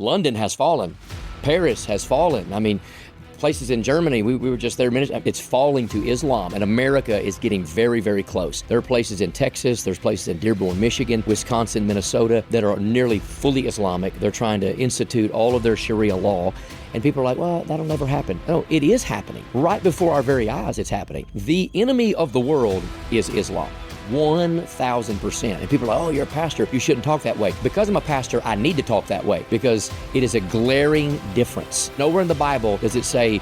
London has fallen. Paris has fallen. I mean, places in Germany, we were just there a minute, it's falling to Islam, and America is getting very, very close. There are places in Texas, there's places in Dearborn, Michigan, Wisconsin, Minnesota that are nearly fully Islamic. They're trying to institute all of their Sharia law, and people are like, well, that'll never happen. No, it is happening. Right before our very eyes, it's happening. The enemy of the world is Islam. 1,000%. And people are like, oh, you're a pastor, you shouldn't talk that way. Because I'm a pastor, I need to talk that way because it is a glaring difference. Nowhere in the Bible does it say,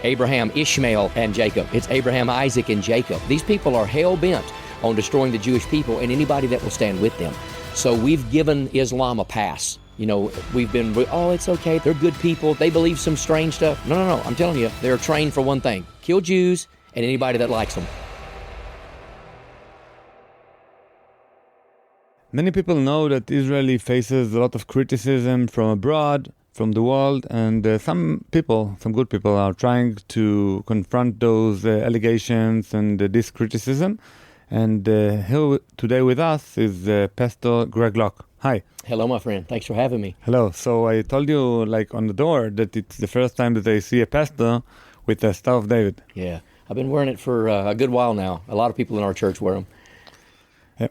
Abraham, Ishmael, and Jacob. It's Abraham, Isaac, and Jacob. These people are hell-bent on destroying the Jewish people and anybody that will stand with them. So we've given Islam a pass. We've been, oh, it's okay, they're good people, they believe some strange stuff. No, I'm telling you, they're trained for one thing: kill Jews and anybody that likes them. Many people know that Israel faces a lot of criticism from abroad, from the world, and some good people are trying to confront those allegations and this criticism. And here today with us is Pastor Greg Locke. Hi. Hello, my friend. Thanks for having me. Hello. So I told you, on the door, that it's the first time that I see a pastor with a Star of David. Yeah. I've been wearing it for a good while now. A lot of people in our church wear them.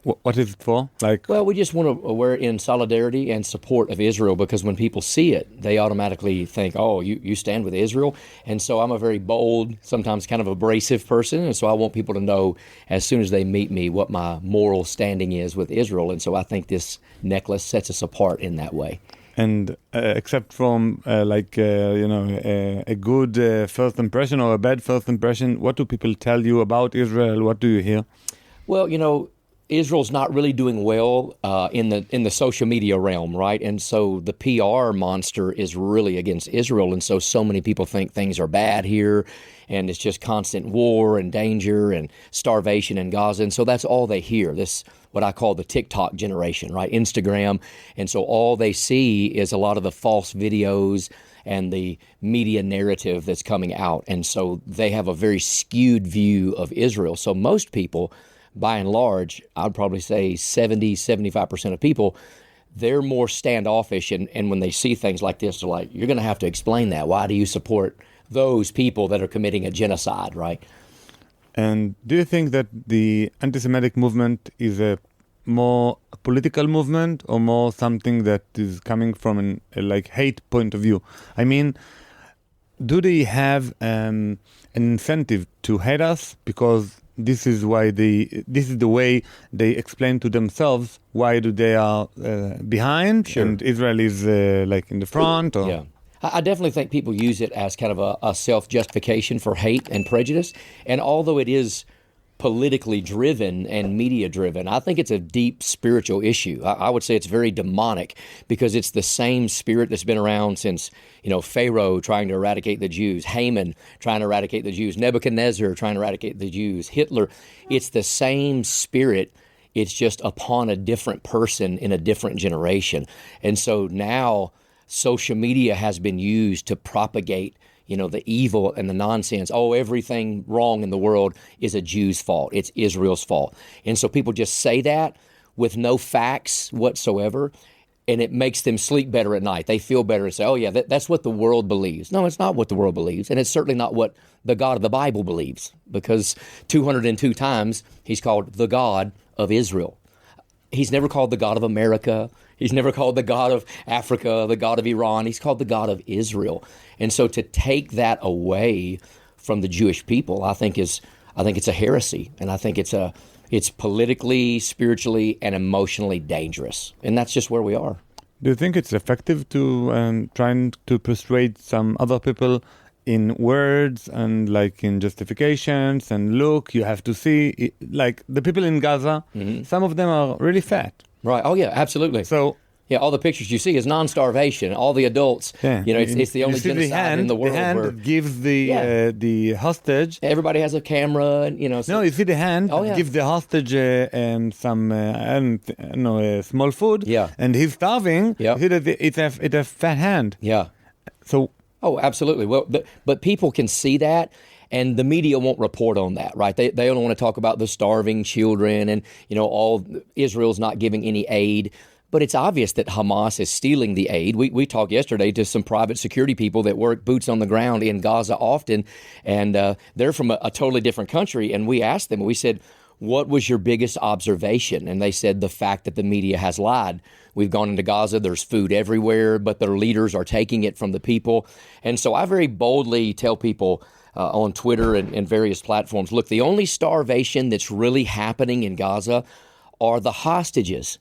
What is it for? Well, we just want to wear it in solidarity and support of Israel, because when people see it, they automatically think, oh, you stand with Israel. And so I'm a very bold, sometimes kind of abrasive person, and so I want people to know as soon as they meet me what my moral standing is with Israel. And so I think this necklace sets us apart in that way. And except from a good first impression or a bad first impression, what do people tell you about Israel? What do you hear? Well, Israel's not really doing well in the social media realm, right? And so the PR monster is really against Israel, and so many people think things are bad here, and it's just constant war and danger and starvation in Gaza, and so that's all they hear. This what I call the TikTok generation, right? Instagram, and so all they see is a lot of the false videos and the media narrative that's coming out, and so they have a very skewed view of Israel. So most people, by and large, I'd probably say 70, 75% of people, they're more standoffish. And when they see things like this, they're like, you're going to have to explain that. Why do you support those people that are committing a genocide, right? And do you think that the anti-Semitic movement is a more political movement or more something that is coming from a hate point of view? I mean, do they have an incentive to hate us because this is the way they explain to themselves why they are behind, sure, and Israel is in the front? Or? Yeah, I definitely think people use it as kind of a self-justification for hate and prejudice. And although it is politically driven and media driven, I think it's a deep spiritual issue. I would say it's very demonic because it's the same spirit that's been around since, Pharaoh trying to eradicate the Jews, Haman trying to eradicate the Jews, Nebuchadnezzar trying to eradicate the Jews, Hitler. It's the same spirit. It's just upon a different person in a different generation. And so now social media has been used to propagate the evil and the nonsense. Oh, everything wrong in the world is a Jew's fault. It's Israel's fault. And so people just say that with no facts whatsoever, and it makes them sleep better at night. They feel better and say, oh, yeah, that's what the world believes. No, it's not what the world believes, and it's certainly not what the God of the Bible believes, because 202 times he's called the God of Israel. He's never called the God of America. He's never called the God of Africa, the God of Iran. He's called the God of Israel. And so to take that away from the Jewish people, I think it's a heresy. And I think it's politically, spiritually, and emotionally dangerous. And that's just where we are. Do you think it's effective to trying to persuade some other people in words and in justifications and look, you have to see, the people in Gaza, mm-hmm, some of them are really fat. Right. Oh, yeah, absolutely. So, yeah, all the pictures you see is non-starvation. All the adults, it's the only genocide in the world. The hand where gives the hostage. Everybody has a camera, and No, you see the hand gives the hostage some small food. Yeah. And he's starving. Yeah. You see that it's a fat hand. Yeah. So. Oh, absolutely. Well, but people can see that, and the media won't report on that, right? They only want to talk about the starving children and, all Israel's not giving any aid. But it's obvious that Hamas is stealing the aid. We talked yesterday to some private security people that work boots on the ground in Gaza often, and they're from a totally different country. And we asked them, we said, what was your biggest observation? And they said the fact that the media has lied. We've gone into Gaza, there's food everywhere, but their leaders are taking it from the people. And so I very boldly tell people on Twitter and various platforms, look, the only starvation that's really happening in Gaza are the hostages.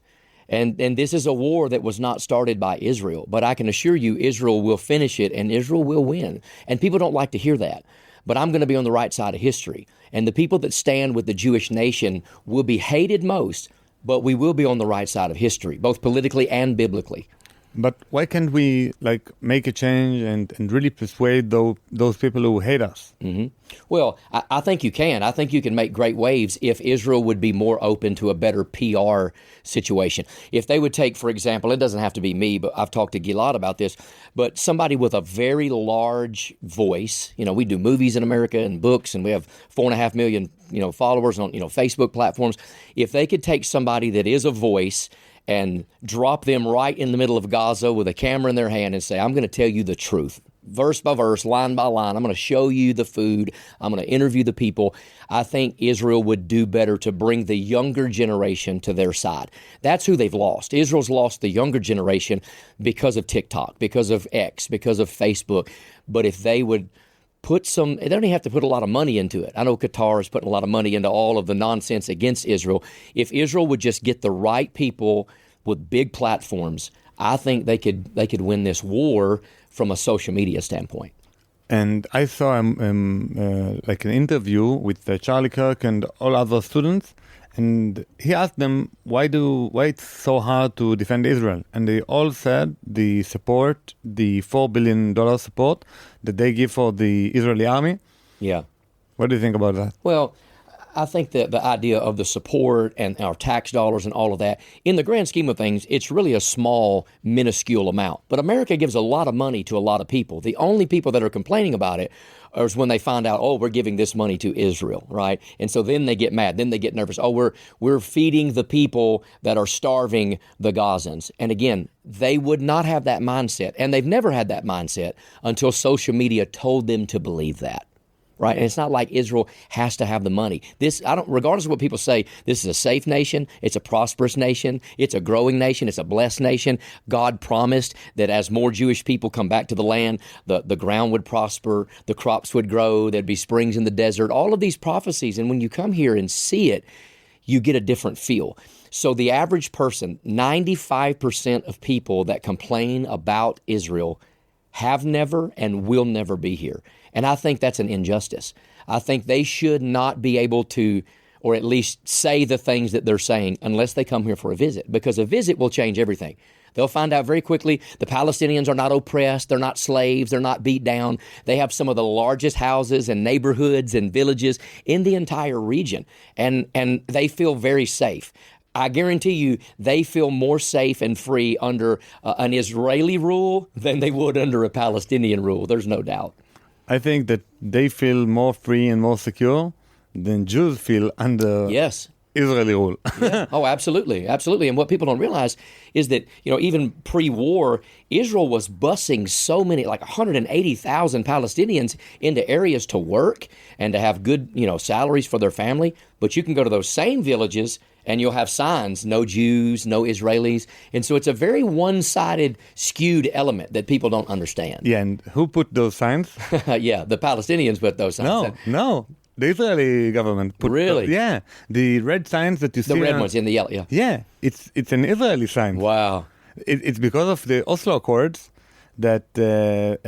And this is a war that was not started by Israel. But I can assure you, Israel will finish it and Israel will win. And people don't like to hear that. But I'm going to be on the right side of history. And the people that stand with the Jewish nation will be hated most, but we will be on the right side of history, both politically and biblically. But why can't we make a change and really persuade those people who hate us? Mm-hmm. Well, I think you can. I think you can make great waves if Israel would be more open to a better PR situation. If they would take, for example, it doesn't have to be me, but I've talked to Gilad about this, but somebody with a very large voice. We do movies in America and books, and we have 4.5 million, followers on, Facebook platforms. If they could take somebody that is a voice and drop them right in the middle of Gaza with a camera in their hand and say, I'm going to tell you the truth, verse by verse, line by line. I'm going to show you the food. I'm going to interview the people. I think Israel would do better to bring the younger generation to their side. That's who they've lost. Israel's lost the younger generation because of TikTok, because of X, because of Facebook. But if they would they don't even have to put a lot of money into it. I know Qatar is putting a lot of money into all of the nonsense against Israel. If Israel would just get the right people with big platforms, I think they could win this war from a social media standpoint. And I saw an interview with Charlie Kirk and all other students, and he asked them why it's so hard to defend Israel, and they all said the $4 billion support that they give for the Israeli army. Yeah. What do you think about that? Well, I think that the idea of the support and our tax dollars and all of that, in the grand scheme of things, it's really a small, minuscule amount. But America gives a lot of money to a lot of people. The only people that are complaining about it is when they find out, we're giving this money to Israel, right? And so then they get mad. Then they get nervous. We're feeding the people that are starving the Gazans. And again, they would not have that mindset. And they've never had that mindset until social media told them to believe that. Right? And it's not like Israel has to have the money. Regardless of what people say, this is a safe nation. It's a prosperous nation. It's a growing nation. It's a blessed nation. God promised that as more Jewish people come back to the land, the ground would prosper, the crops would grow, there'd be springs in the desert, all of these prophecies. And when you come here and see it, you get a different feel. So the average person, 95% of people that complain about Israel have never and will never be here. And I think that's an injustice. I think they should not be able to, or at least say the things that they're saying unless they come here for a visit, because a visit will change everything. They'll find out very quickly the Palestinians are not oppressed, they're not slaves, they're not beat down. They have some of the largest houses and neighborhoods and villages in the entire region, and they feel very safe. I guarantee you they feel more safe and free under an Israeli rule than they would under a Palestinian rule. There's no doubt. I think that they feel more free and more secure than Jews feel under Israeli rule. Yeah. Oh, absolutely. Absolutely. And what people don't realize is that, even pre-war, Israel was busing so many, like 180,000 Palestinians into areas to work and to have good, salaries for their family. But you can go to those same villages and you'll have signs, no Jews, no Israelis. And so it's a very one-sided, skewed element that people don't understand. Yeah, and who put those signs? Yeah, the Palestinians put those signs. No. The Israeli government put Really? The red signs that you see. The red ones in the yellow, yeah. Yeah, it's an Israeli sign. Wow. It's because of the Oslo Accords that there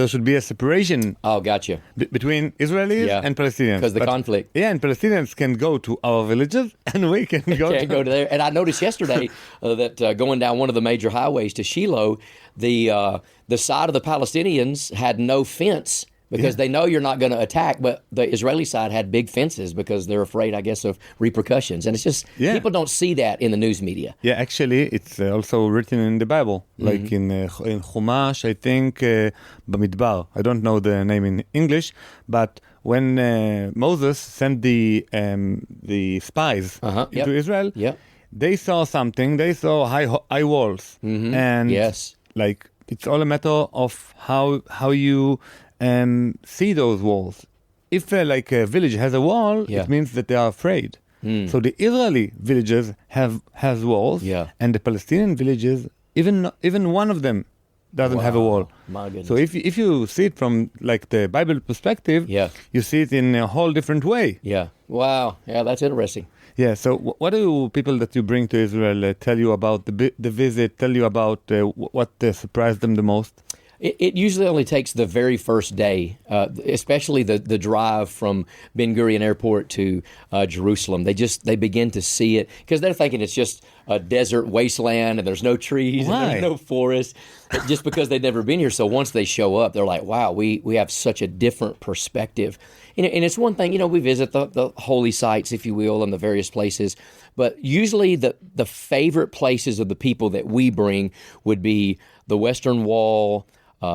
should be a separation. Oh, gotcha. Between Israelis and Palestinians. Because the conflict. Yeah, and Palestinians can go to our villages and we can go to there. And I noticed yesterday that going down one of the major highways to Shiloh, the side of the Palestinians had no fence because they know you're not going to attack, but the Israeli side had big fences because they're afraid, I guess, of repercussions. And it's just, people don't see that in the news media. Yeah, actually, it's also written in the Bible, like in Chumash, I think, Bamidbar. I don't know the name in English, but when Moses sent the spies into Israel, they saw something. They saw high walls, and Yes. like it's all a matter of how you see those walls. If like a village has a wall, Yeah. it means that they are afraid. So the Israeli villages has walls, Yeah. and the Palestinian villages, even one of them doesn't have a wall. My goodness. So if you see it from like the Bible perspective, Yeah. you see it in a whole different way. Yeah. Wow. Yeah, that's interesting. Yeah. So what do people that you bring to Israel tell you about the visit? Tell you about what surprised them the most? It usually only takes the very first day, especially the drive from Ben Gurion Airport to Jerusalem. They begin to see it because they're thinking it's just a desert wasteland and there's no trees and there's no forest, just because they've never been here. So once they show up, they're like, wow, we have such a different perspective. And it's one thing, we visit the holy sites, if you will, and the various places. But usually the favorite places of the people that we bring would be the Western Wall,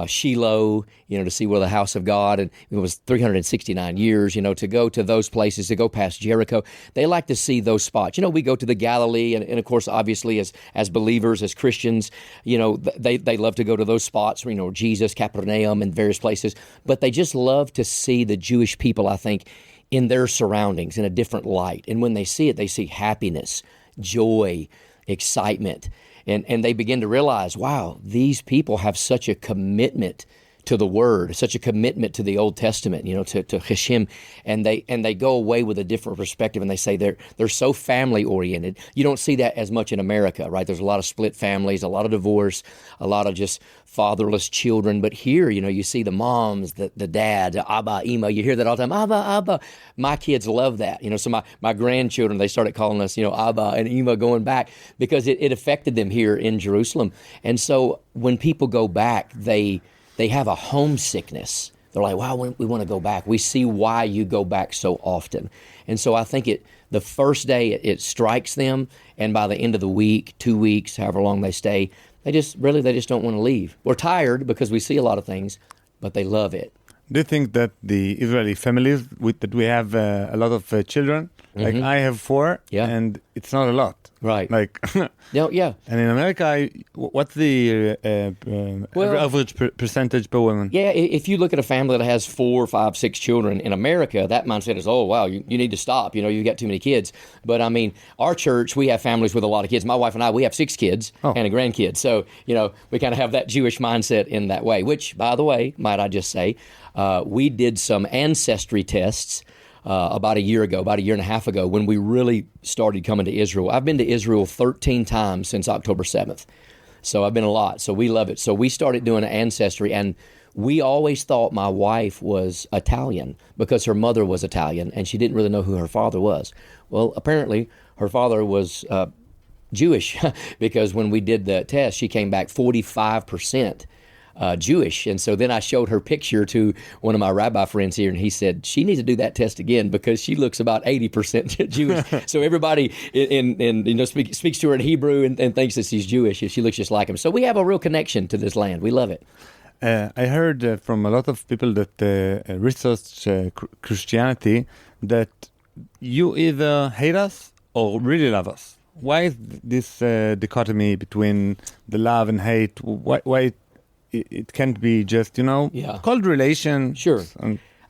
Shiloh, to see where the house of God, and it was 369 years, to go to those places, to go past Jericho. They like to see those spots. We go to the Galilee, and of course, obviously, as believers, as Christians, they love to go to those spots, Jesus, Capernaum, and various places. But they just love to see the Jewish people, I think, in their surroundings in a different light. And when they see it, they see happiness, joy, excitement. And they begin to realize, wow, these people have such a commitment to the Word, such a commitment to the Old Testament, to Hashem, and they go away with a different perspective, and they say they're so family oriented. You don't see that as much in America, right? There's a lot of split families, a lot of divorce, a lot of just fatherless children. But here, you see the moms, the dads, Abba, Ima. You hear that all the time, Abba, Abba. My kids love that. So my grandchildren, they started calling us, Abba and Ima, going back because it affected them here in Jerusalem. And so when people go back, they have a homesickness. They're like, wow, we want to go back. We see why you go back so often. And so I think the first day it strikes them, and by the end of the week, 2 weeks, however long they stay, they just don't want to leave. We're tired because we see a lot of things, but they love it. Do you think that the Israeli families, that we have a lot of children, like I have 4, and it's not a lot. Right. Like, yeah. And in America, what's the average percentage per woman? Yeah, if you look at a family that has 4, 5, 6 children in America, that mindset is, oh, wow, you need to stop. You've got too many kids. But I mean, our church, we have families with a lot of kids. My wife and I, we have 6 kids and a grandkid. So, we kind of have that Jewish mindset in that way, which, by the way, might I just say, we did some ancestry tests about a year and a half ago, when we really started coming to Israel. I've been to Israel 13 times since October 7th. So I've been a lot. So we love it. So we started doing an ancestry, and we always thought my wife was Italian because her mother was Italian, and she didn't really know who her father was. Well, apparently her father was Jewish because when we did the test, she came back 45% Jewish. And so then I showed her picture to one of my rabbi friends here, and he said, she needs to do that test again because she looks about 80% Jewish. So everybody speaks to her in Hebrew and thinks that she's Jewish. She looks just like him. So we have a real connection to this land. We love it. I heard from a lot of people that research Christianity that you either hate us or really love us. Why is this dichotomy between the love and hate? Why it can't be just, cold relation? Sure.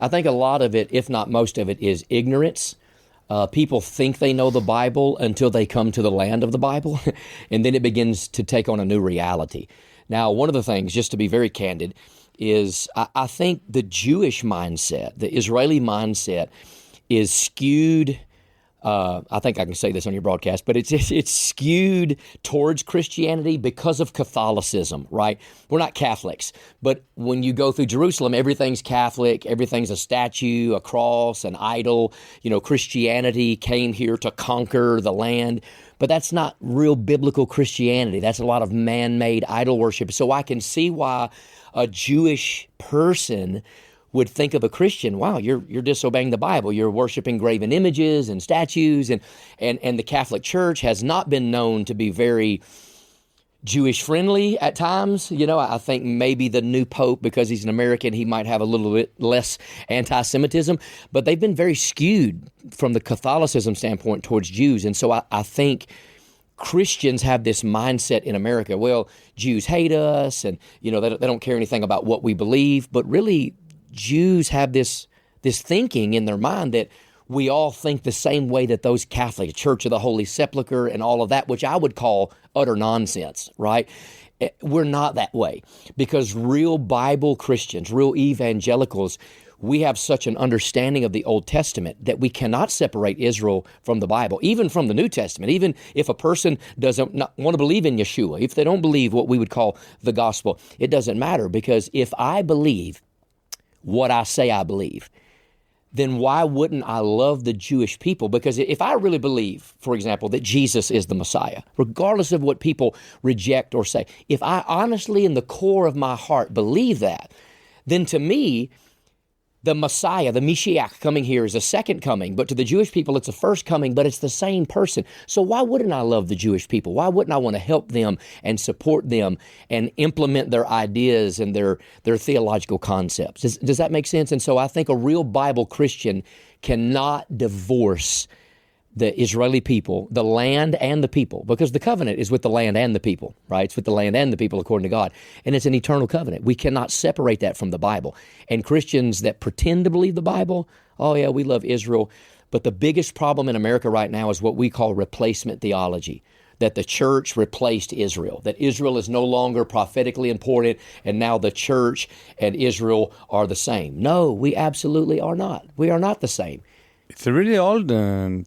I think a lot of it, if not most of it, is ignorance. People think they know the Bible until they come to the land of the Bible, and then it begins to take on a new reality. Now, one of the things, just to be very candid, is I think the Jewish mindset, the Israeli mindset, is skewed. I think I can say this on your broadcast, but it's skewed towards Christianity because of Catholicism, right? We're not Catholics, but when you go through Jerusalem, everything's Catholic, everything's a statue, a cross, an idol. Christianity came here to conquer the land, but that's not real biblical Christianity. That's a lot of man-made idol worship. So I can see why a Jewish person would think of a Christian, wow, you're disobeying the Bible. You're worshiping graven images and statues, and the Catholic Church has not been known to be very Jewish friendly at times. I think maybe the new Pope, because he's an American, he might have a little bit less anti-Semitism, but they've been very skewed from the Catholicism standpoint towards Jews. And so I think Christians have this mindset in America. Well, Jews hate us, and they don't care anything about what we believe. But really, Jews have this thinking in their mind that we all think the same way that those Catholic Church of the Holy Sepulchre and all of that, which I would call utter nonsense, right? We're not that way, because real Bible Christians, real evangelicals, we have such an understanding of the Old Testament that we cannot separate Israel from the Bible, even from the New Testament. Even if a person doesn't want to believe in Yeshua, if they don't believe what we would call the gospel, it doesn't matter, because if I believe what I say I believe, then why wouldn't I love the Jewish people? Because if I really believe, for example, that Jesus is the Messiah, regardless of what people reject or say, if I honestly in the core of my heart believe that, then to me, the Messiah, the Mashiach coming here is a second coming, but to the Jewish people, it's a first coming, but it's the same person. So why wouldn't I love the Jewish people? Why wouldn't I want to help them and support them and implement their ideas and their theological concepts? Does that make sense? And so I think a real Bible Christian cannot divorce the Israeli people, the land and the people, because the covenant is with the land and the people, right? It's with the land and the people according to God. And it's an eternal covenant. We cannot separate that from the Bible. And Christians that pretend to believe the Bible, oh yeah, we love Israel. But the biggest problem in America right now is what we call replacement theology, that the church replaced Israel, that Israel is no longer prophetically important, and now the church and Israel are the same. No, we absolutely are not. We are not the same. It's a really old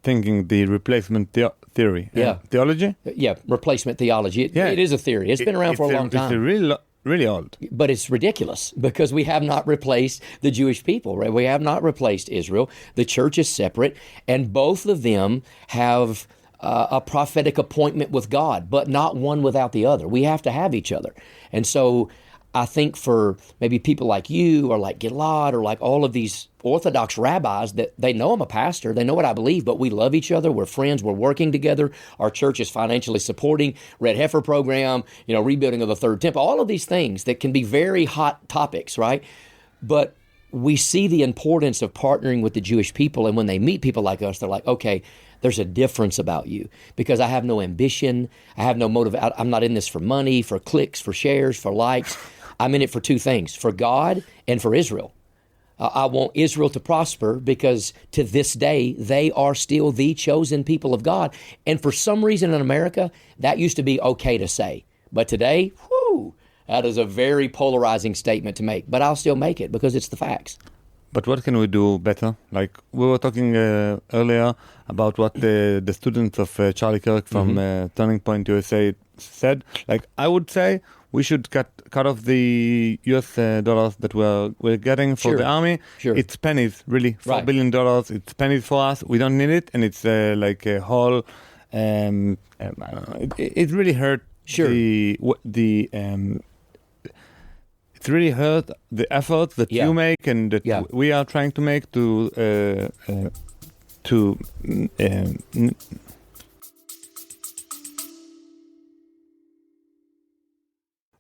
thinking, the replacement theory. Theology? Yeah, replacement theology. It is a theory. It's been around for a long time. It's really old. But it's ridiculous, because we have not replaced the Jewish people, right? We have not replaced Israel. The church is separate, and both of them have a prophetic appointment with God, but not one without the other. We have to have each other. And so I think for maybe people like you or like Gilad or like all of these Orthodox rabbis, that they know I'm a pastor, they know what I believe, but we love each other, we're friends, we're working together, our church is financially supporting Red Heifer program, rebuilding of the Third Temple, all of these things that can be very hot topics, right? But we see the importance of partnering with the Jewish people, and when they meet people like us, they're like, okay, there's a difference about you, because I have no ambition, I have no motive, I'm not in this for money, for clicks, for shares, for likes. I'm in it for two things, for God and for Israel. I want Israel to prosper, because to this day, they are still the chosen people of God. And for some reason in America, that used to be okay to say. But today, that is a very polarizing statement to make. But I'll still make it, because it's the facts. But what can we do better? Like we were talking earlier about what the students of Charlie Kirk from Turning Point USA said. Like I would say, we should cut off the US dollars that we're getting for the army. Sure. It's pennies, really. $4 billion. It's pennies for us. We don't need it, and it's like a whole. I don't know. It really hurt. Sure. It's really hurt the effort that you make and that we are trying to make to.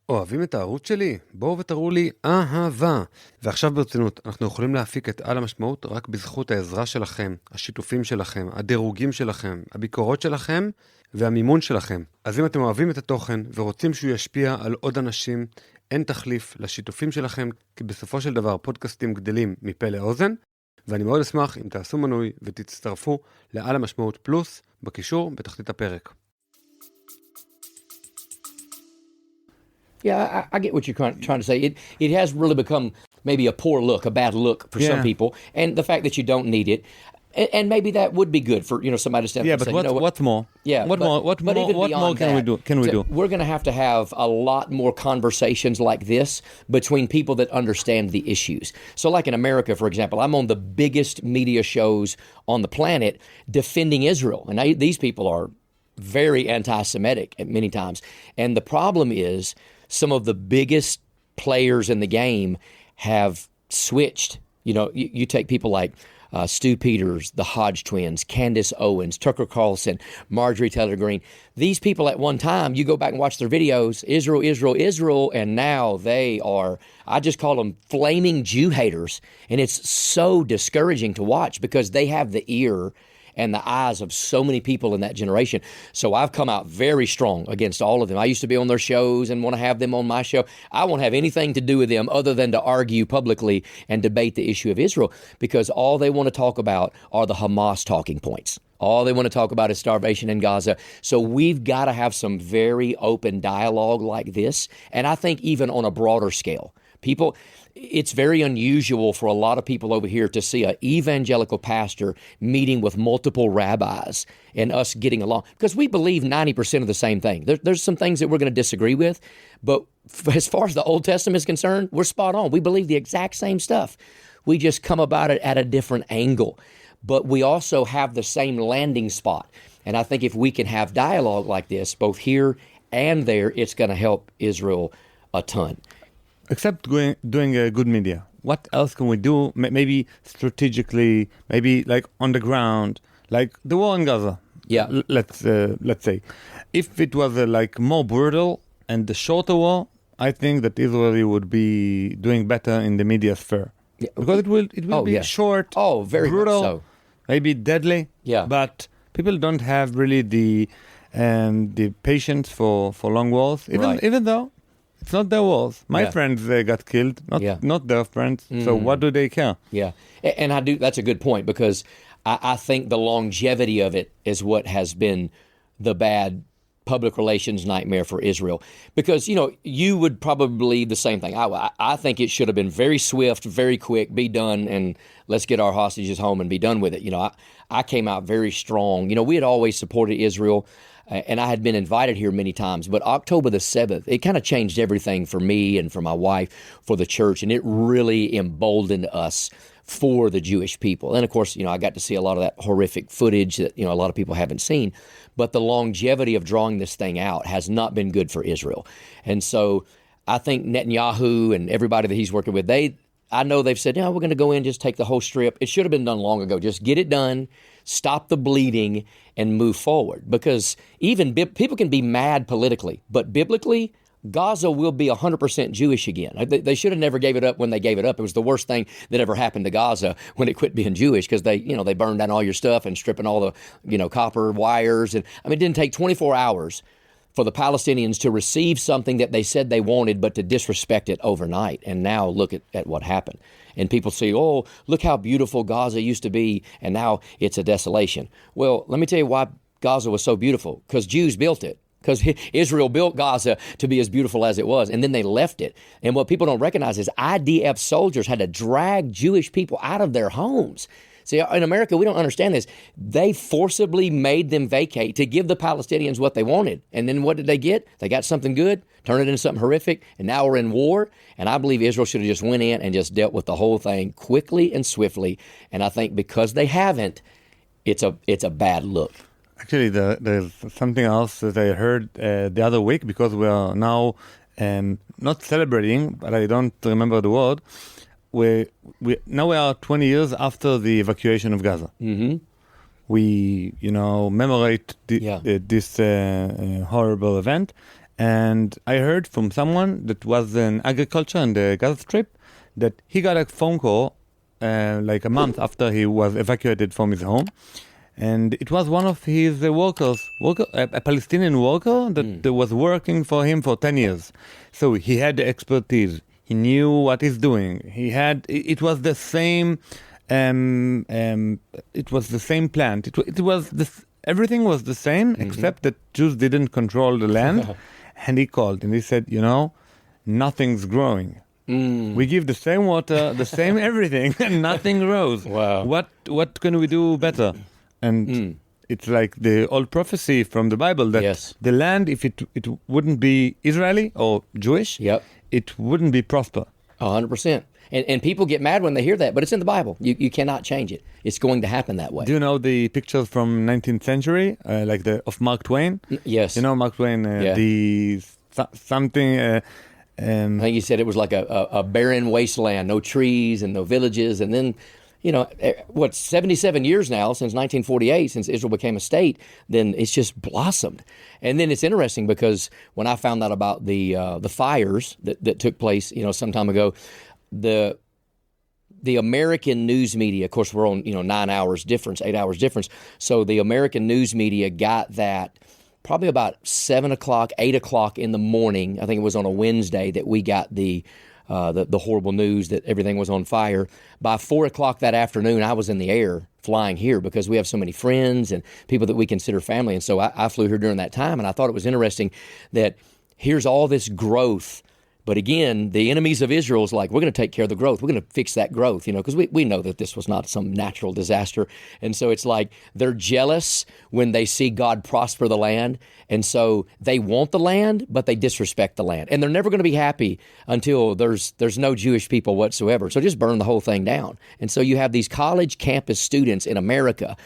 אוהבים את הערוץ שלי? בואו ותראו לי אהבה. ועכשיו ברצינות, אנחנו יכולים להפיק את על המשמעות רק בזכות העזרה שלכם, השיתופים שלכם, הדירוגים שלכם, הביקורות שלכם והמימון שלכם. אז אם אתם אוהבים את התוכן ורוצים שהוא ישפיע על עוד אנשים, אין תחליף לשיתופים שלכם, כי בסופו של דבר פודקאסטים גדלים מפה לאוזן, ואני מאוד אשמח אם תעשו מנוי ותצטרפו לעל המשמעות פלוס בקישור בתחתית הפרק. Yeah, I get what you're trying to say. It has really become maybe a poor look, a bad look for some people, and the fact that you don't need it, and maybe that would be good for somebody to stand up and say, what's more? Yeah, what more can we do? We're going to have a lot more conversations like this between people that understand the issues. So, like in America, for example, I'm on the biggest media shows on the planet defending Israel, and these people are very anti-Semitic at many times, and the problem is, some of the biggest players in the game have switched. You take people like Stu Peters, the Hodge twins, Candace Owens, Tucker Carlson, Marjorie Taylor Greene. These people at one time, you go back and watch their videos, Israel, Israel, Israel, and now they are, I just call them flaming Jew haters. And it's so discouraging to watch, because they have the ear and the eyes of so many people in that generation. So I've come out very strong against all of them. I used to be on their shows and want to have them on my show. I won't have anything to do with them other than to argue publicly and debate the issue of Israel, because all they want to talk about are the Hamas talking points. All they want to talk about is starvation in Gaza. So we've got to have some very open dialogue like this. And I think even on a broader scale, it's very unusual for a lot of people over here to see an evangelical pastor meeting with multiple rabbis and us getting along, because we believe 90% of the same thing. There's some things that we're going to disagree with, but as far as the Old Testament is concerned, we're spot on. We believe the exact same stuff. We just come about it at a different angle. But we also have the same landing spot. And I think if we can have dialogue like this, both here and there, it's going to help Israel a ton. Except doing a good media. What else can we do? Maybe strategically, maybe like on the ground, like the war in Gaza. Yeah. Let's say, if it was like more brutal and the shorter war, I think that Israel would be doing better in the media sphere. Yeah. Because it will be short, very brutal, so. Maybe deadly. Yeah. But people don't have really the patience for long wars, even though it's not their wars. My friends got killed, not their friends. So what do they care? Yeah, and that's a good point, because I think the longevity of it is what has been the bad public relations nightmare for Israel. Because, you would probably believe the same thing. I think it should have been very swift, very quick, be done, and let's get our hostages home and be done with it. I came out very strong. We had always supported Israel, and I had been invited here many times. But October the 7th, it kind of changed everything for me and for my wife, for the church, and it really emboldened us for the Jewish people. And of course, I got to see a lot of that horrific footage that, a lot of people haven't seen. But the longevity of drawing this thing out has not been good for Israel. And so I think Netanyahu and everybody that he's working with, I know they've said, we're going to go in, just take the whole strip. It should have been done long ago. Just get it done, stop the bleeding, and move forward. Because even people can be mad politically, but biblically, Gaza will be 100% Jewish again. They should have never gave it up when they gave it up. It was the worst thing that ever happened to Gaza when it quit being Jewish, because they burned down all your stuff and stripping all the, copper wires. And it didn't take 24 hours for the Palestinians to receive something that they said they wanted, but to disrespect it overnight. And now look at what happened. And people say, oh, look how beautiful Gaza used to be, and now it's a desolation. Well, let me tell you why Gaza was so beautiful. Because Jews built it. Because Israel built Gaza to be as beautiful as it was, and then they left it. And what people don't recognize is IDF soldiers had to drag Jewish people out of their homes. See, in America, we don't understand this. They forcibly made them vacate to give the Palestinians what they wanted. And then what did they get? They got something good, turned it into something horrific, and now we're in war. And I believe Israel should have just went in and just dealt with the whole thing quickly and swiftly. And I think because they haven't, it's a bad look. Actually, there's something else that I heard the other week, because we are now not celebrating, but I don't remember the word. We are 20 years after the evacuation of Gaza. Mm-hmm. We, commemorate this horrible event. And I heard from someone that was in agriculture in the Gaza Strip that he got a phone call like a month after he was evacuated from his home. And it was one of his workers, a Palestinian worker that was working for him for 10 years. So he had the expertise. He knew what he's doing. It was the same, it was the same plant. Everything was the same, except that Jews didn't control the land. And he called and he said, nothing's growing. We give the same water, the same everything, and nothing grows. Wow. What can we do better? And it's like the old prophecy from the Bible that the land, if it wouldn't be Israeli or Jewish, it wouldn't be prosper. 100%. And people get mad when they hear that, but it's in the Bible. You cannot change it. It's going to happen that way. Do you know the pictures from 19th century, of Mark Twain? Yes. You know Mark Twain, something... I think he said it was like a barren wasteland, no trees and no villages, and then... 77 years now since 1948, since Israel became a state, then it's just blossomed. And then it's interesting because when I found out about the fires that took place, some time ago, the the American news media, of course, we're on 9 hours difference, 8 hours difference. So the American news media got that probably about 7 o'clock, 8 o'clock in the morning. I think it was on a Wednesday that we got the horrible news that everything was on fire. By 4 o'clock that afternoon, I was in the air flying here because we have so many friends and people that we consider family. And so I flew here during that time, and I thought it was interesting that here's all this growth. But again, the enemies of Israel is like, we're going to take care of the growth. We're going to fix that growth, because we know that this was not some natural disaster. And so it's like they're jealous when they see God prosper the land. And so they want the land, but they disrespect the land. And they're never going to be happy until there's no Jewish people whatsoever. So just burn the whole thing down. And so you have these college campus students in America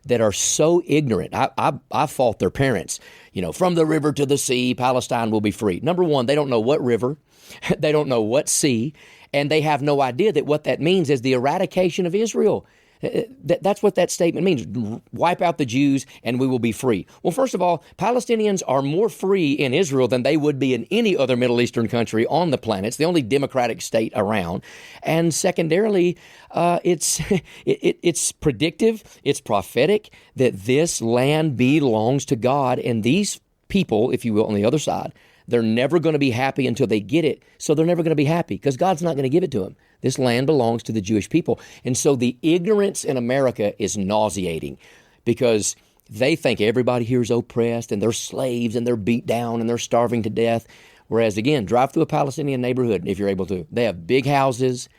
that are so ignorant. I fault their parents. From the river to the sea, Palestine will be free. Number one, they don't know what river, they don't know what sea, and they have no idea that what that means is the eradication of Israel. That's what that statement means. Wipe out the Jews and we will be free. Well, first of all, Palestinians are more free in Israel than they would be in any other Middle Eastern country on the planet. It's the only democratic state around. And secondarily, it's predictive, it's prophetic that this land belongs to God, and these people, if you will, on the other side, they're never going to be happy until they get it. So they're never going to be happy because God's not going to give it to them. This land belongs to the Jewish people. And so the ignorance in America is nauseating because they think everybody here is oppressed and they're slaves and they're beat down and they're starving to death. Whereas, again, drive through a Palestinian neighborhood if you're able to. They have big houses,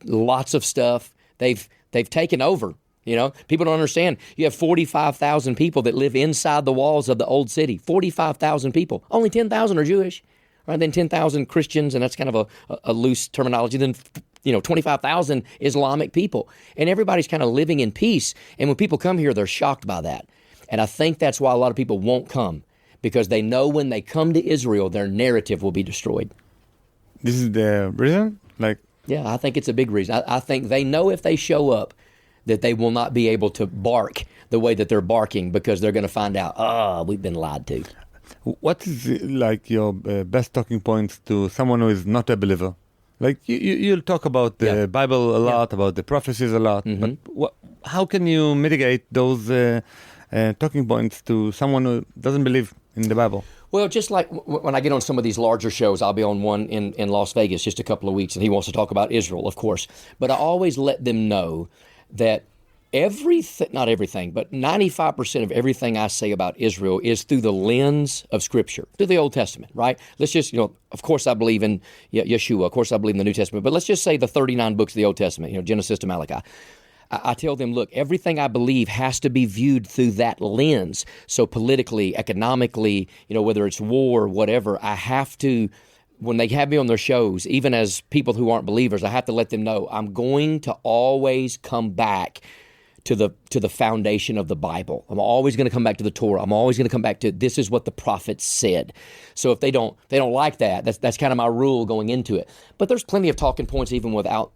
lots of stuff. They've taken over. People don't understand. You have 45,000 people that live inside the walls of the old city. 45,000 people. Only 10,000 are Jewish. Right? Then 10,000 Christians, and that's kind of a loose terminology. Then 25,000 Islamic people. And everybody's kind of living in peace. And when people come here, they're shocked by that. And I think that's why a lot of people won't come, because they know when they come to Israel, their narrative will be destroyed. This is the reason? Yeah, I think it's a big reason. I think they know if they show up that they will not be able to bark the way that they're barking because they're going to find out, we've been lied to. What is your best talking points to someone who is not a believer? You'll talk about the Bible a lot, about the prophecies a lot, but how can you mitigate those talking points to someone who doesn't believe in the Bible? Well, just like when I get on some of these larger shows, I'll be on one in Las Vegas just a couple of weeks, and he wants to talk about Israel, of course. But I always let them know that not everything, but 95% of everything I say about Israel is through the lens of Scripture, through the Old Testament, right? Let's just, of course I believe in Yeshua, of course I believe in the New Testament, but let's just say the 39 books of the Old Testament, Genesis to Malachi. I tell them, look, everything I believe has to be viewed through that lens. So politically, economically, whether it's war, whatever, I have to, when they have me on their shows, even as people who aren't believers, I have to let them know I'm going to always come back to the foundation of the Bible. I'm always going to come back to the Torah. I'm always going to come back to this is what the prophets said. So if they don't like that, that's kind of my rule going into it. But there's plenty of talking points even without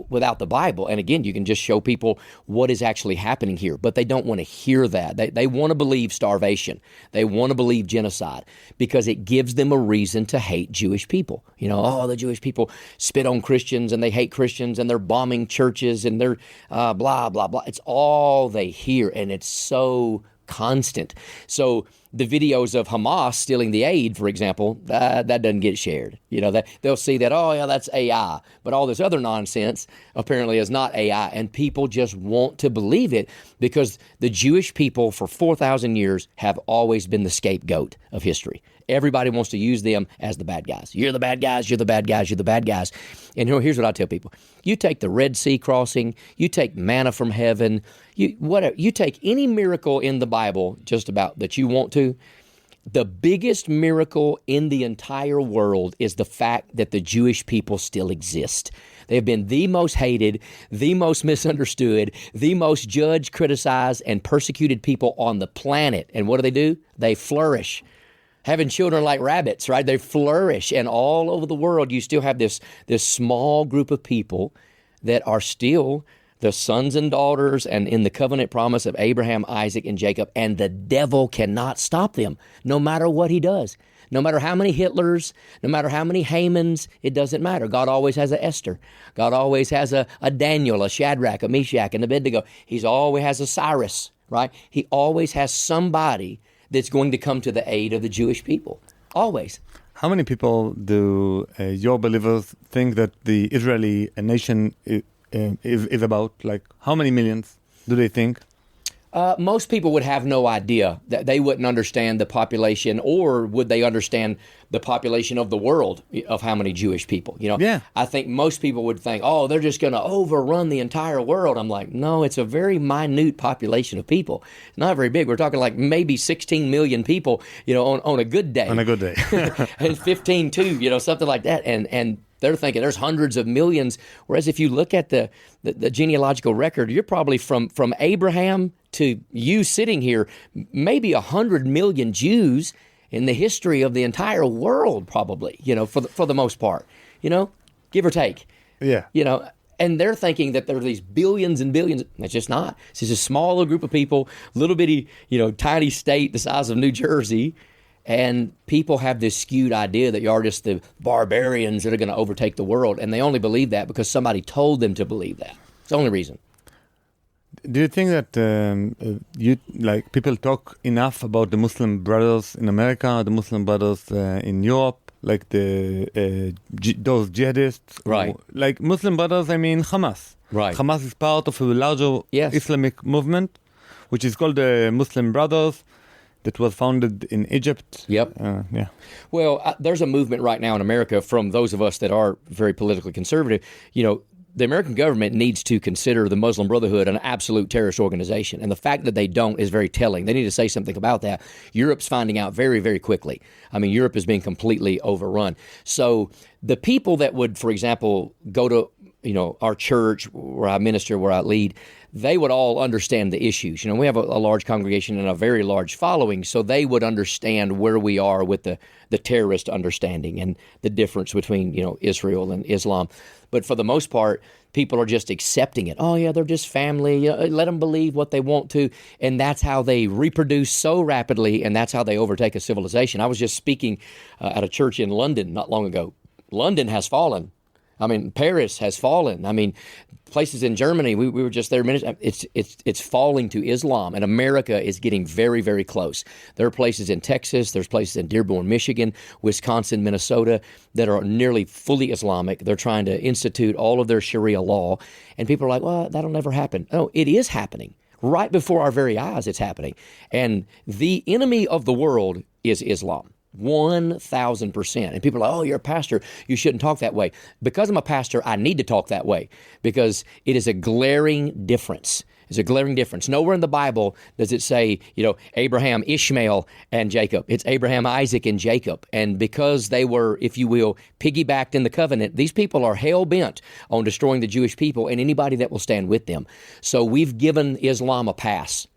without the Bible. And again, you can just show people what is actually happening here, but they don't want to hear that. They want to believe starvation. They want to believe genocide because it gives them a reason to hate Jewish people. The Jewish people spit on Christians and they hate Christians and they're bombing churches and they're blah, blah, blah. It's all they hear, and it's so constant. So the videos of Hamas stealing the aid, for example, that doesn't get shared. They'll see that, that's AI. But all this other nonsense apparently is not AI. And people just want to believe it because the Jewish people for 4,000 years have always been the scapegoat of history. Everybody wants to use them as the bad guys. You're the bad guys, you're the bad guys, you're the bad guys. And here's what I tell people. You take the Red Sea crossing, you take manna from heaven, you take any miracle in the Bible just about that you want to. The biggest miracle in the entire world is the fact that the Jewish people still exist. They have been the most hated, the most misunderstood, the most judged, criticized, and persecuted people on the planet. And what do? They flourish. Having children like rabbits, right? They flourish. And all over the world, you still have this small group of people that are still the sons and daughters and in the covenant promise of Abraham, Isaac, and Jacob. And the devil cannot stop them, no matter what he does. No matter how many Hitlers, no matter how many Hamans, it doesn't matter. God always has a Esther. God always has a Daniel, a Shadrach, a Meshach, and Abednego. He always has a Cyrus, right? He always has somebody that's going to come to the aid of the Jewish people. Always. How many people do your believers think that the Israeli nation is about? Like, how many millions do they think? Most people would have no idea. That they wouldn't understand the population, or would they understand the population of the world of how many Jewish people? Yeah. I think most people would think, oh, they're just going to overrun the entire world. I'm like, no, it's a very minute population of people. It's not very big. We're talking like maybe 16 million people, on a good day. On a good day. And 15 too, something like that. And they're thinking there's hundreds of millions. Whereas if you look at the genealogical record, you're probably from Abraham to you sitting here, maybe 100 million Jews in the history of the entire world, probably, for the most part, give or take. Yeah. And they're thinking that there are these billions and billions. It's just not. It's just a smaller group of people, little bitty, tiny state the size of New Jersey. And people have this skewed idea that you are just the barbarians that are going to overtake the world. And they only believe that because somebody told them to believe that. It's the only reason. Do you think that people talk enough about the Muslim brothers in America, the Muslim brothers in Europe, like those jihadists? Right. Like Muslim brothers, I mean Hamas. Right. Hamas is part of a larger Islamic movement, which is called the Muslim Brothers, that was founded in Egypt. Yep. Yeah. Well, there's a movement right now in America from those of us that are very politically conservative. The American government needs to consider the Muslim Brotherhood an absolute terrorist organization. And the fact that they don't is very telling. They need to say something about that. Europe's finding out very, very quickly. I mean, Europe is being completely overrun. So the people that would, for example, go to our church where I minister, where I lead, they would all understand the issues. We have a large congregation and a very large following, so they would understand where we are with the terrorist understanding and the difference between, Israel and Islam. But for the most part, people are just accepting it. Oh, yeah, they're just family. Let them believe what they want to. And that's how they reproduce so rapidly, and that's how they overtake a civilization. I was just speaking at a church in London not long ago. London has fallen. I mean, Paris has fallen. I mean, places in Germany, we were just there a minute. It's falling to Islam, and America is getting very, very close. There are places in Texas, there's places in Dearborn, Michigan, Wisconsin, Minnesota that are nearly fully Islamic. They're trying to institute all of their Sharia law, and people are like, well, that'll never happen. No, it is happening. Right before our very eyes, it's happening. And the enemy of the world is Islam. 1,000%. And people are like, oh, you're a pastor, you shouldn't talk that way. Because I'm a pastor, I need to talk that way because it is a glaring difference. It's a glaring difference. Nowhere in the Bible does it say, Abraham, Ishmael, and Jacob. It's Abraham, Isaac, and Jacob. And because they were, if you will, piggybacked in the covenant, these people are hell-bent on destroying the Jewish people and anybody that will stand with them. So we've given Islam a pass.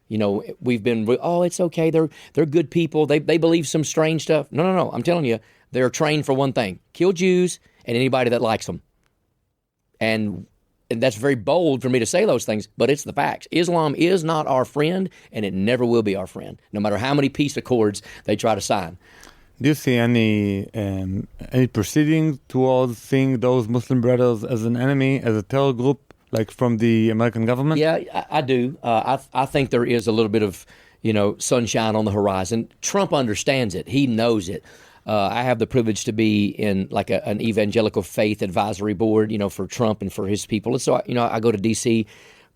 We've been, it's okay. They're good people. They believe some strange stuff. No. I'm telling you, they're trained for one thing: kill Jews and anybody that likes them. And that's very bold for me to say those things, but it's the facts. Islam is not our friend, and it never will be our friend, no matter how many peace accords they try to sign. Do you see any proceedings towards seeing those Muslim brothers as an enemy, as a terror group? Like from the American government? Yeah, I do. I think there is a little bit of, sunshine on the horizon. Trump understands it. He knows it. I have the privilege to be in like an evangelical faith advisory board, for Trump and for his people. And so, I go to D.C.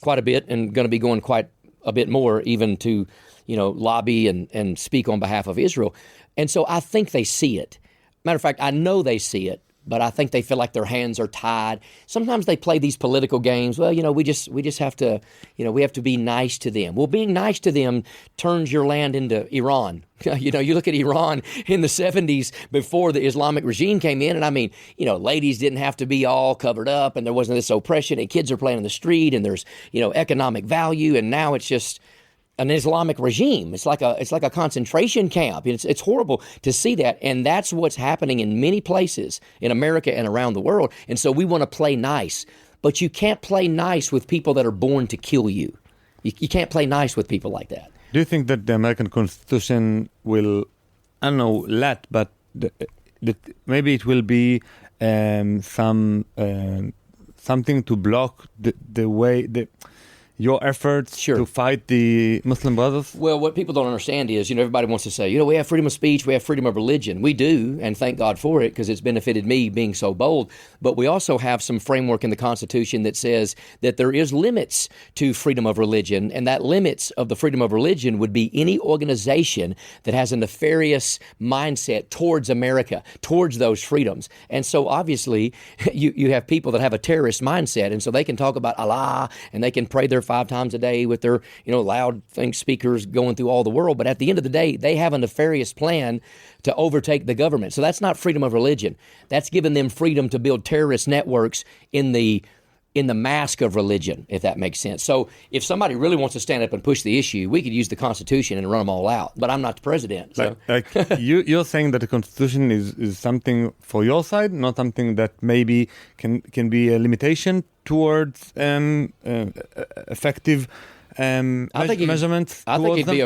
quite a bit and going to be going quite a bit more even to, lobby and speak on behalf of Israel. And so I think they see it. Matter of fact, I know they see it. But I think they feel like their hands are tied. Sometimes they play these political games. Well, we just have to, we have to be nice to them. Well, being nice to them turns your land into Iran. You look at Iran in the 70s before the Islamic regime came in, and I mean, ladies didn't have to be all covered up, and there wasn't this oppression, and kids are playing in the street, and there's, economic value, and now it's just an Islamic regime. It's like a concentration camp. It's horrible to see that, and that's what's happening in many places in America and around the world. And so we want to play nice, but you can't play nice with people that are born to kill you. You can't play nice with people like that. Do you think that the American Constitution will, I don't know, but maybe it will be something to block your efforts Sure. to fight the Muslim Brothers? Well, what people don't understand is, everybody wants to say, we have freedom of speech, we have freedom of religion. We do, and thank God for it, because it's benefited me being so bold. But we also have some framework in the Constitution that says that there is limits to freedom of religion, and that limits of the freedom of religion would be any organization that has a nefarious mindset towards America, towards those freedoms. And so obviously, you have people that have a terrorist mindset, and so they can talk about Allah, and they can pray their 5 times a day with their, loud speakers going through all the world. But at the end of the day, they have a nefarious plan to overtake the government. So that's not freedom of religion. That's giving them freedom to build terrorist networks in the mask of religion, if that makes sense. So if somebody really wants to stand up and push the issue, we could use the Constitution and run them all out. But I'm not the president. So. You're saying that the Constitution is something for your side, not something that maybe can be a limitation towards effective measurements. I think it'd be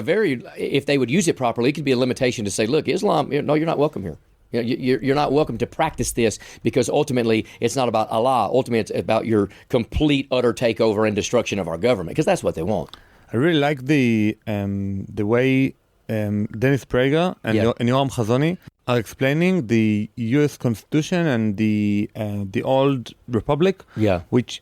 if they would use it properly, it could be a limitation to say, look, Islam, no, you're not welcome here. You're not welcome to practice this, because ultimately it's not about Allah. Ultimately, it's about your complete, utter takeover and destruction of our government, because that's what they want. I really like the way Dennis Prager and Yoram Chazoni are explaining the U.S. Constitution and the old Republic. Yeah. Which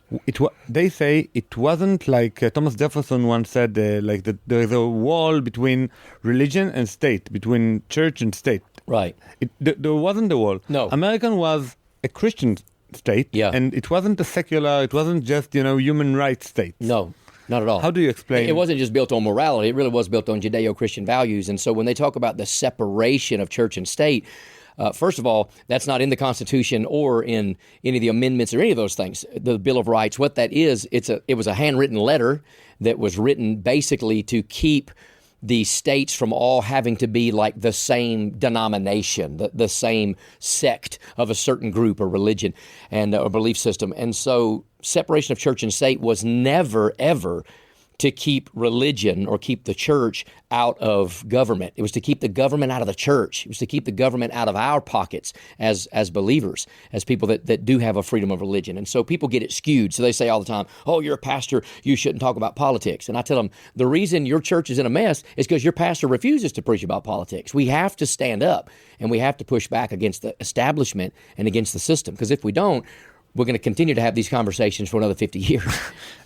they say it wasn't like Thomas Jefferson once said, like that there is a wall between religion and state, between church and state. Right. There wasn't a wall. No. American was a Christian state, and it wasn't a secular, it wasn't just, human rights state. No, not at all. How do you explain? It wasn't just built on morality. It really was built on Judeo-Christian values. And so when they talk about the separation of church and state, first of all, that's not in the Constitution or in any of the amendments or any of those things. The Bill of Rights, what that is, it was a handwritten letter that was written basically to keep the states from all having to be like the same denomination, the same sect of a certain group or religion and a belief system. And so separation of church and state was never, ever to keep religion or keep the church out of government. It was to keep the government out of the church. It was to keep the government out of our pockets as believers, as people that do have a freedom of religion. And so people get it skewed. So they say all the time, oh, you're a pastor, you shouldn't talk about politics. And I tell them, the reason your church is in a mess is because your pastor refuses to preach about politics. We have to stand up and we have to push back against the establishment and against the system. Because if we don't, we're going to continue to have these conversations for another 50 years.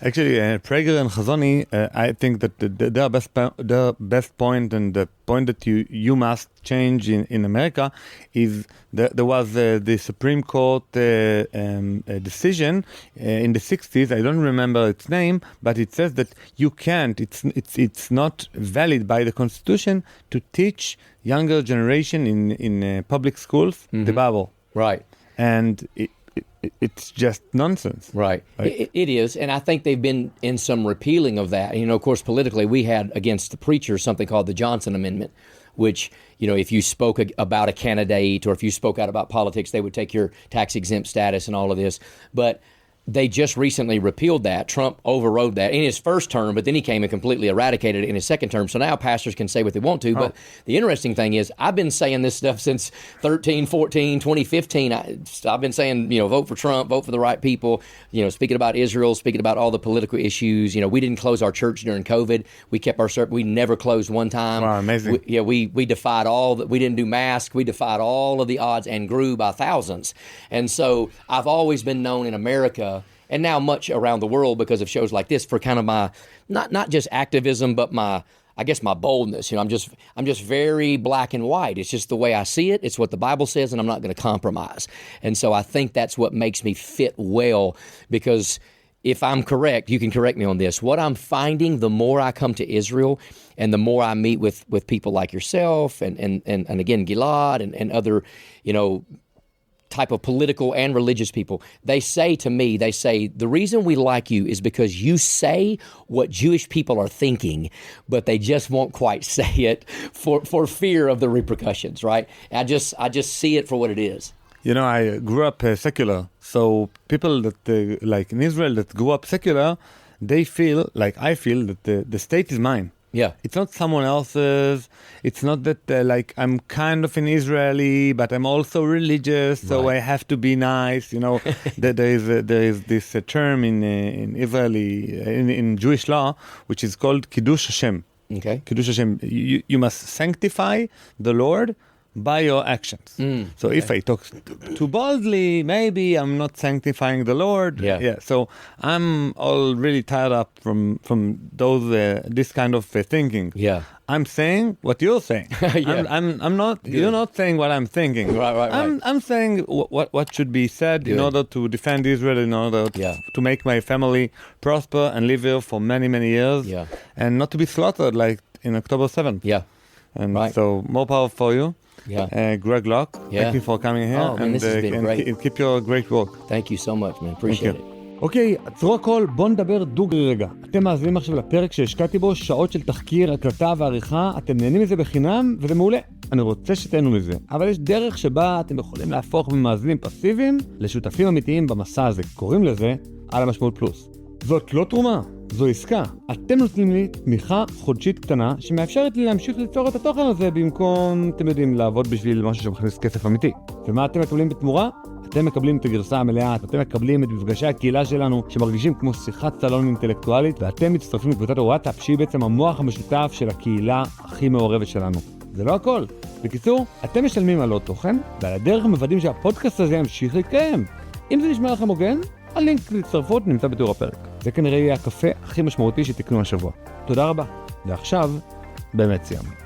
Actually, Prager and Chazoni, I think that their best point and the point that you must change in America is that there was the Supreme Court decision in the 60s. I don't remember its name, but it says that you can't. It's not valid by the Constitution to teach younger generation in public schools the Bible. Right. And it's just nonsense. Right. It is. And I think they've been in some repealing of that. Of course, politically, we had against the preachers something called the Johnson Amendment, which, if you spoke about a candidate or if you spoke out about politics, they would take your tax-exempt status and all of this. But they just recently repealed that. Trump overrode that in his first term, but then he came and completely eradicated it in his second term. So now pastors can say what they want to. But the interesting thing is, I've been saying this stuff since 13, 14, 2015. I've been saying, vote for Trump, vote for the right people, speaking about Israel, speaking about all the political issues. We didn't close our church during COVID. We kept our service. We never closed one time. Wow, amazing. We defied we didn't do masks. We defied all of the odds and grew by thousands. And so I've always been known in America, and now much around the world because of shows like this, for kind of my not just activism, but my boldness. I'm just very black and white. It's just the way I see it. It's what the Bible says, and I'm not going to compromise. And so I think that's what makes me fit well, because if I'm correct, you can correct me on this. What I'm finding, the more I come to Israel and the more I meet with people like yourself and again, Gilad and other, type of political and religious people, they say to me, the reason we like you is because you say what Jewish people are thinking, but they just won't quite say it for fear of the repercussions, right? I just see it for what it is. I grew up secular, so people that like in Israel that grew up secular, they feel like I feel that the state is mine. Yeah. It's not someone else's. It's not that like I'm kind of an Israeli, but I'm also religious, so I have to be nice. You know, there is this term in Israeli in Jewish law, which is called Kiddush Hashem. Okay. Kiddush Hashem. You must sanctify the Lord by your actions. So if I talk too boldly, maybe I'm not sanctifying the Lord. Yeah. So I'm all really tired up from those this kind of thinking. Yeah. I'm saying what you're saying. I'm not. Good. You're not saying what I'm thinking. Right. I'm saying what should be said in order to defend Israel, in order to make my family prosper and live here for many, many years, and not to be slaughtered like in October 7th. Yeah. And so more power for you. Yeah. Greg Locke, thank you for coming here. Oh, man, this has been great. Keep your great work. Thank you so much, man. Appreciate it. אוקיי, עצרו הכל, בוא נדבר דוגרי רגע. אתם מאזינים עכשיו לפרק שהשקעתי בו שעות של תחקיר, הקלטה ועריכה, אתם נהנים מזה בחינם, וזה מעולה. אני רוצה שתהנו מזה. אבל יש דרך שבה אתם יכולים להפוך ממאזינים פסיביים לשותפים אמיתיים במסע הזה. קוראים לזה על המשמעות פלוס. זאת לא תרומה, זו עסקה. אתם נותנים לי תמיכה חודשית קטנה שמאפשרת לי להמשיך ליצור את התוכן הזה במקום, אתם יודעים, לעבוד בשביל משהו שמכניס כסף אמיתי. ומה אתם מקבלים בתמורה? אתם מקבלים את הגרסה המלאה, אתם מקבלים את מפגשי הקהילה שלנו שמרגישים כמו שיחת סלון אינטלקטואלית, ואתם מצטרפים לקבוצת הוואטסאפ שהיא בעצם המוח המשותף של הקהילה הכי מעורבת שלנו. זה לא הכל. בקיצור, אתם משלמים על עוד תוכן, ועל הדרך מוודאים שהפודקאסט הזה ימשיך להתקיים. אם זה נשמע לכם הוגן, הלינק להצטרפות נמצא בתיאור הפרק. זה כנראה יהיה הקפה הכי משמעותי שתקנו השבוע. תודה רבה. ועכשיו, באמת סיימנו.